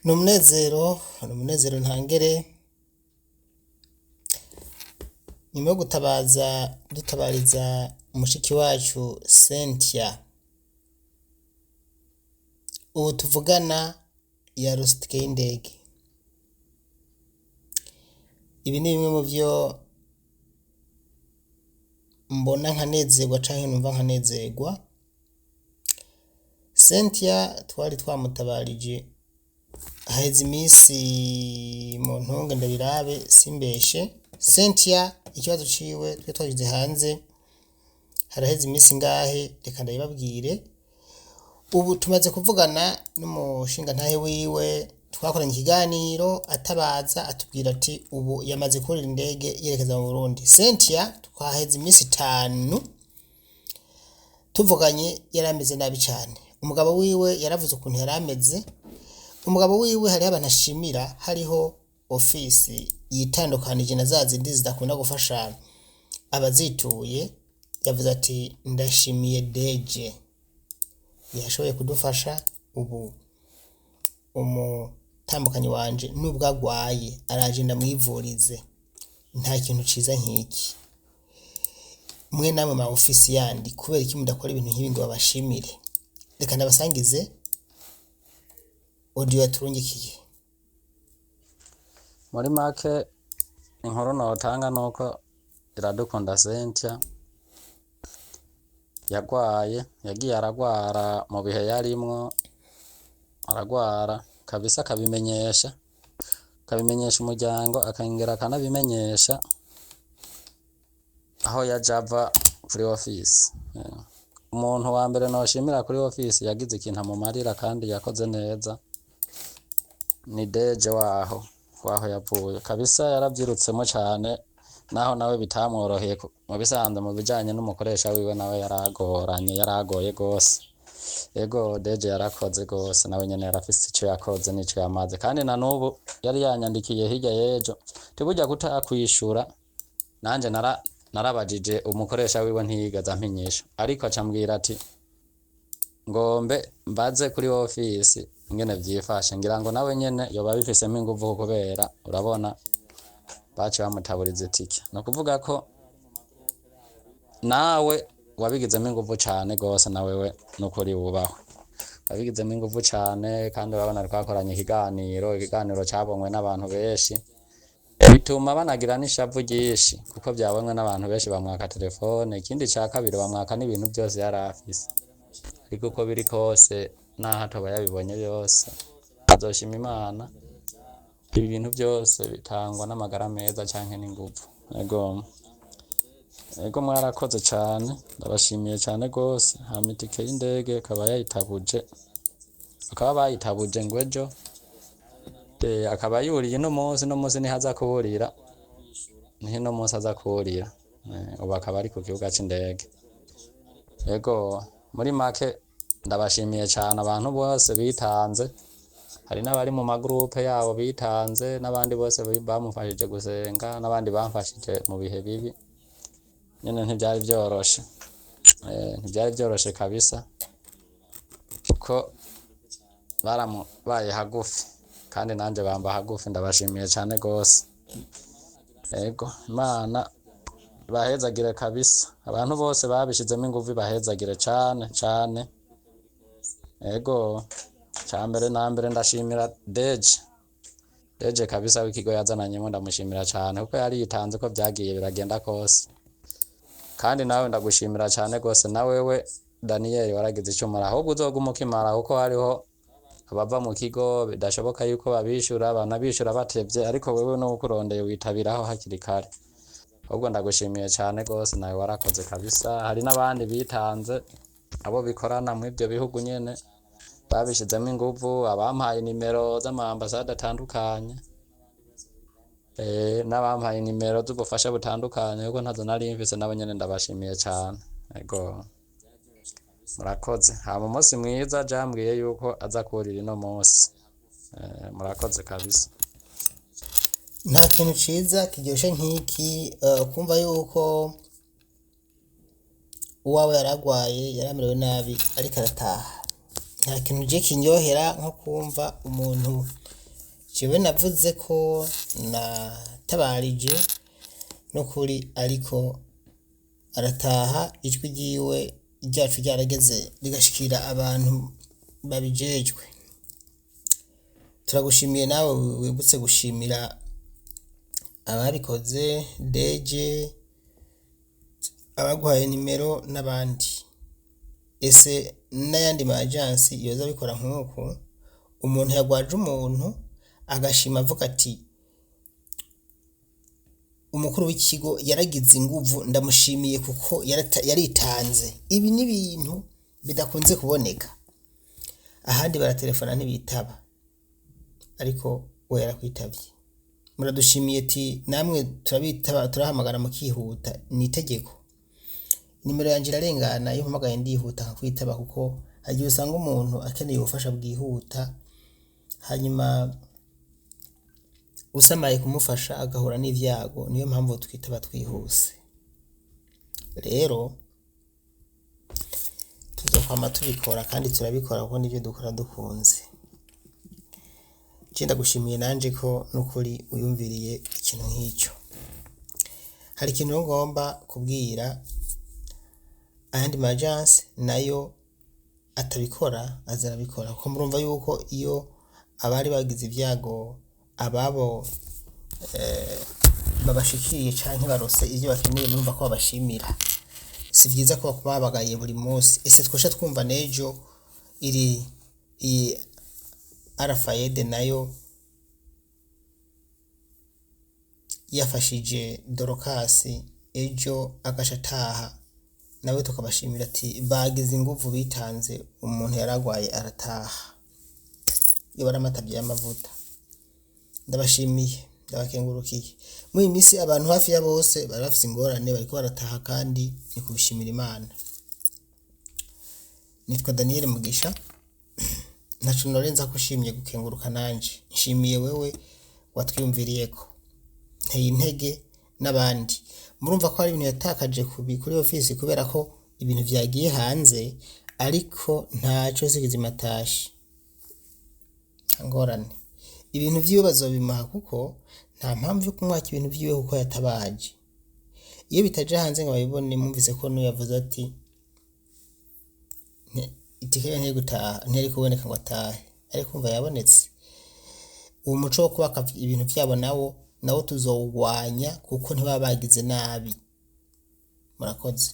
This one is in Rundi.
Ni umunezero ntangere nyuma yo dutabariza mushiki wacu Cynthia, ubu tuvugana yarose itike y'indege. Ibi ni bimwe mu vyo mbona nkanezerwa canke numva nkanezerwa. Cynthia twari twamutabarije haheze imisi mu ntunge ndabirabe simbeshe. Cynthia ikibazo ciwe twe twagize hanze haraheze imisi ngahe, reka ndabibabwire. Ubu tumaze kuvugana n'umushingantahe wiwe, twakoranye ikiganiro atabaza atubwira ati ubu yamaze kurira indege yerekeza mu Burundi. Cynthia twaheze imisi 5 tuvuganye, yarameze nabi cyane. Umugabo wiwe yaravuze ukuntu yarameze. Umugabo wiwe hariho abantu ashimira, hariho ofisi yitandukanije na za zindi zidakunda gufasha abazituye. Yavuze ati ndashimiye Deje yashoboye kudufasha. Ubu umutambukanyi wanje nubwo agwaye araje ndamwivurize. Nta kintu ciza nk'iki. Mwe namwe ma ofisi yandi kubera iki mudakora ibintu nk'ibi ngo babashimire? Reka ndabasangize audio yaturungikiye. Muri make inkuru notanga nuko Iradukunda Cynthia yagiye aragwara mu bihe yarimwo, aragwara kabisa, akabimenyesha umuryango, akongera akanabimenyesha aho yaja ava kuri ofisi. Umuntu wa mbere noshimira kuri ofisi yagize ikintu amumarira kandi yakoze neza ni Deje waho yavuye kabisa. Yaravyirutsemo cane, naho nawe bitamworoheye mu bisanzwe mu bijanye n'umukoresha wiwe, nawe yaragoye gose. Ego Deje yarakoze gose, nawe nyene yarafise ico yakoze n'ico yamaze, kandi na nubu yari yanyandikiye hirya yejo tibujya kutakwishura. Nanje narabajije umukoresha wiwe ntiyigeze ampinyisha, ariko acambwira ati ngombe mbaze kuri ofisi ingene vyifashe. Ngira ngo nawe nyene yoba bifisemo inguvu, kubera urabona baci bamutaburiza itike. No kuvuga ko nawe wabigizemo inguvu cane gose, nawewe nukuri wubahwe, wabigizemo inguvu cane. Kandi urabona twakoranye ikiganiro cabonywe n'abantu benshi, bituma banagira n'ishavu ryinshi, kuko byabonywe n'abantu benshi. Bamwaka telefone, ikindi ca kabiri bamwaka n'ibintu byose yari afise. Ariko uko biri kose, naho atoba yabibonye byose, azoshima Imana. Ibi bintu byose bitangwa n'amagara meza canke n'inguvu. Ego mwarakoze cane, ndabashimiye cane gose. Hama itike y'indege akaba bayitabuje ngo ejo, akaba yuriye no munsi niho aza kuburira, ubu akaba ari ku kibuga c'indege. Ego muri make ndabashimiye cane abantu bose bitanze. Hari n'abari mu magroupe yabo bitanze, n'abandi bose bamufashije gusenga, n'abandi bamfashije mu bihe bibi. Nyene ntivyari vyoroshe kabisa, kuko baramubaye hagufi, kandi nanje bamba hagufi. Ndabashimiye cane gose. Ego Imana bahezagire kabisa, abantu bose babishizemo inguvu bahezagire cane. Ego cambere na mbere ndashimira Deje kabisa, w'ikigo yazananyemo ndamushimira cane, kuko yari yitanze ko vyagiye biragenda kose. Kandi nawe ndagushimira cane gose, na wewe Daniel waragize ico mara, ahubwo uzoguma ukimara, kuko hariho abava mu kigo bidashoboka yuko babishura, banabishura batevye, ariko wewe no kurondeye witabiraho hakiri kare. Ahubwo ndagushimiye cane gose, nawe warakoze kabisa. Hari n'abandi bitanze, abo bikorana mu ivyo bihugu nyene babishizemo inguvu, abampaye nimero z'amambasade atandukanye, n'abampaye nimero z'ubufasha butandukanye, kuko ntazo nari mfise. Nabo nyene ndabashimiye cane. Ego murakoze. Hama umunsi mwiza, jambwiye yuko aza kurira ino munsi. Murakoze kabisa. Nta kintu ciza kiryoshe nk'iki, kumva yuko uwawe yaragwaye, yaramerewe nabi, ariko arataha. nta kintu je kinyohera nko kumva umuntu jewe navuze ko natabarije no kuri ariko arataha ijwi ryiwe ryacu ryarageze rigashikira abantu babijejwe. Turagushimiye nawe wibutse gushimira ababikoze, Deje, abaguhaye nimero n'abandi. Ese n'ayandi ma agency yoza bikora nk'uko umuntu yagwaje umuntu agashima avuga ati umukuru w'ikigo yaragize inguvu ndamushimiye kuko yaritanze. Ibi ni ibintu bidakunze kuboneka, ahandi baratelefona ntibitaba ariko we yarakwitabye. Muradushimiye ati namwe turabitaba, turahamagara mukihuta, ni itegeko. Nimero yanje irarengana iyo mpamagaye ndihuta nkakwitaba kuko hagiye usanga umuntu akeneye ubufasha bwihuta hanyuma usamaye kumufasha agahura n'ivyago, niyo mpamvu twitaba twihuse. Rero tuzokwama tubikora kandi turabikora kuko nivyo dukora dukunze. Je ndagushimiye nanje ko nukuri uyumviriye ikintu nk'icyo. Hari ikintu ngomba kubwira ayandi ma agency nayo atabikora azarabikora kuko murumva yuko iyo abari bagize ibyago ababo babashikiriye canke barose ivyo bakeneye murumva ko babashimira. Si vyiza ko babagaye buri munsi. Ese twosha twumva nejo iri Arafayede nayo yafashije Dorokasi ejo agashataha nawe tukabashimira ati bagize inguvu bitanze umuntu yaragwaye arataha. Iyo baramatabye y'amavuta. Ndabashimiye, ndabakengurukiye. Muri misi abantu hafi ya bose bari bafite ingorane bariko barataha kandi ni kubishimira Imana. Nitwa Daniel Mugisha. Ntacu norenza kushimye gukenguruka nanje. Nshimiye wewe watwiyumviriyeko. Nteye intege n'abandi. Murumva ko hari ibintu yatakaje kuri office kubera ko ibintu vyagiye hanze ariko ntaco zigize matashi. Ngorane. Ibintu vyiwe bazobimaha kuko nta mpamvu yo kumwaka ibintu vyiwe kuko yatabaje. Iyo bitaje hanze ngo babibone mumvise ko no yavuze ati itike ntiri gutaha ntiri kuboneka ngo atahe ariko kumva yabonetse. Uwo muco wo kubaka ibintu vyabo nawo tuzowugwanya kuko ntibaba bagize nabi. Murakoze.